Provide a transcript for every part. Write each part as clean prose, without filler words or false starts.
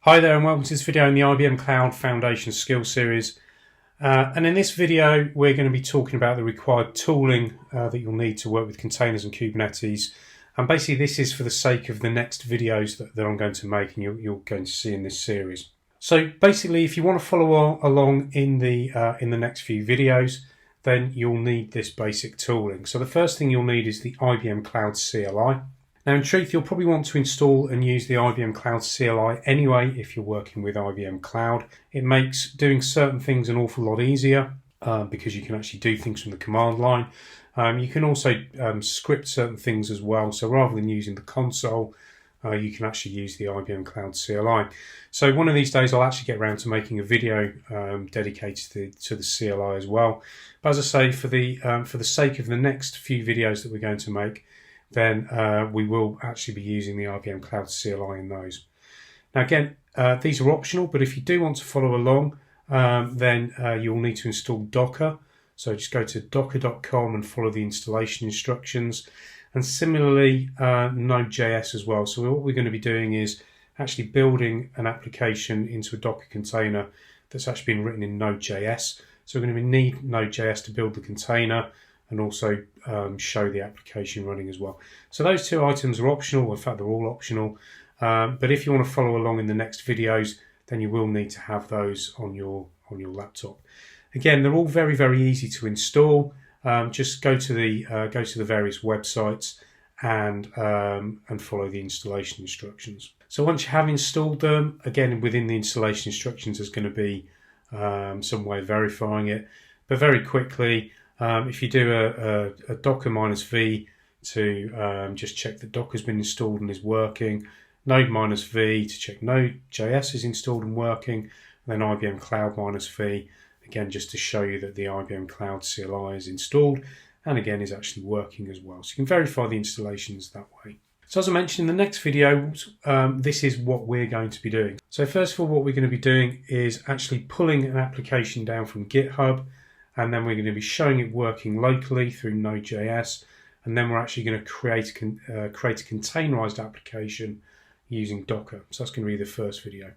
Hi there and welcome to this video in the IBM Cloud Foundation Skills Series. And in this video we're going to be talking about the required tooling that you'll need to work with containers and Kubernetes. And basically this is for the sake of the next videos that I'm going to make and you're going to see in this series. So basically if you want to follow along in the next few videos, then you'll need this basic tooling. So the first thing you'll need is the IBM Cloud CLI. Now in truth, you'll probably want to install and use the IBM Cloud CLI anyway if you're working with IBM Cloud. It makes doing certain things an awful lot easier because you can actually do things from the command line. You can also script certain things as well. So rather than using the console, you can actually use the IBM Cloud CLI. So one of these days I'll actually get around to making a video dedicated to the CLI as well. But as I say, for the sake of the next few videos that we're going to make, then we will actually be using the IBM Cloud CLI in those. Now again, these are optional, but if you do want to follow along, then you'll need to install Docker. So just go to docker.com and follow the installation instructions. And similarly, Node.js as well. So what we're going to be doing is actually building an application into a Docker container that's actually been written in Node.js. So we're going to need Node.js to build the container and also show the application running as well. So those two items are optional. In fact, they're all optional. But if you want to follow along in the next videos, then you will need to have those on your laptop. Again, they're all very, very easy to install. Just go to the various websites and follow the installation instructions. So once you have installed them, again within the installation instructions, there's going to be some way of verifying it. But very quickly, if you do a docker -v to just check that Docker's been installed and is working, node -v to check Node.js is installed and working, and then IBM Cloud -v, again just to show you that the IBM Cloud CLI is installed and again is actually working as well. So you can verify the installations that way. So as I mentioned in the next video, this is what we're going to be doing. So first of all, what we're going to be doing is actually pulling an application down from GitHub, and then we're going to be showing it working locally through Node.js, and then we're actually going to create a containerized application using Docker. So that's going to be the first video.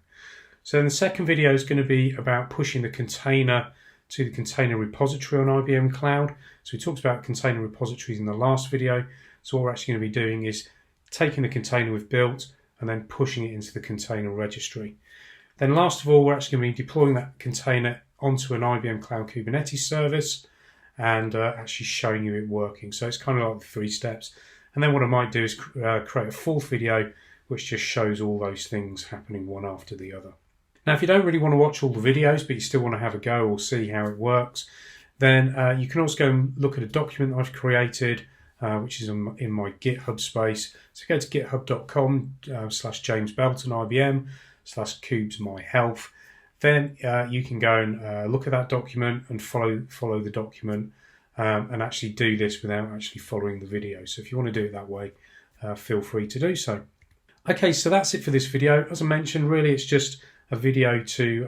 So then the second video is going to be about pushing the container to the container repository on IBM Cloud. So we talked about container repositories in the last video. So what we're actually going to be doing is taking the container we've built and then pushing it into the container registry. Then last of all, we're actually going to be deploying that container onto an IBM Cloud Kubernetes service and actually showing you it working. So it's kind of like the 3 steps. And then what I might do is create a full video which just shows all those things happening one after the other. Now, if you don't really want to watch all the videos, but you still want to have a go or see how it works, then you can also go and look at a document I've created, which is in my GitHub space. So go to github.com/JamesBeltonIBM/KubesMyHealth. Then you can go and look at that document and follow the document and actually do this without actually following the video. So if you want to do it that way, feel free to do so. Okay, so that's it for this video. As I mentioned, really it's just a video to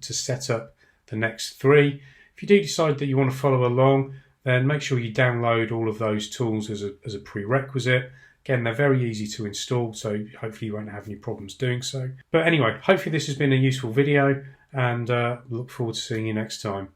set up the next 3. If you do decide that you want to follow along, then make sure you download all of those tools as a prerequisite. Again, they're very easy to install, so hopefully you won't have any problems doing so. But anyway, hopefully this has been a useful video, and look forward to seeing you next time.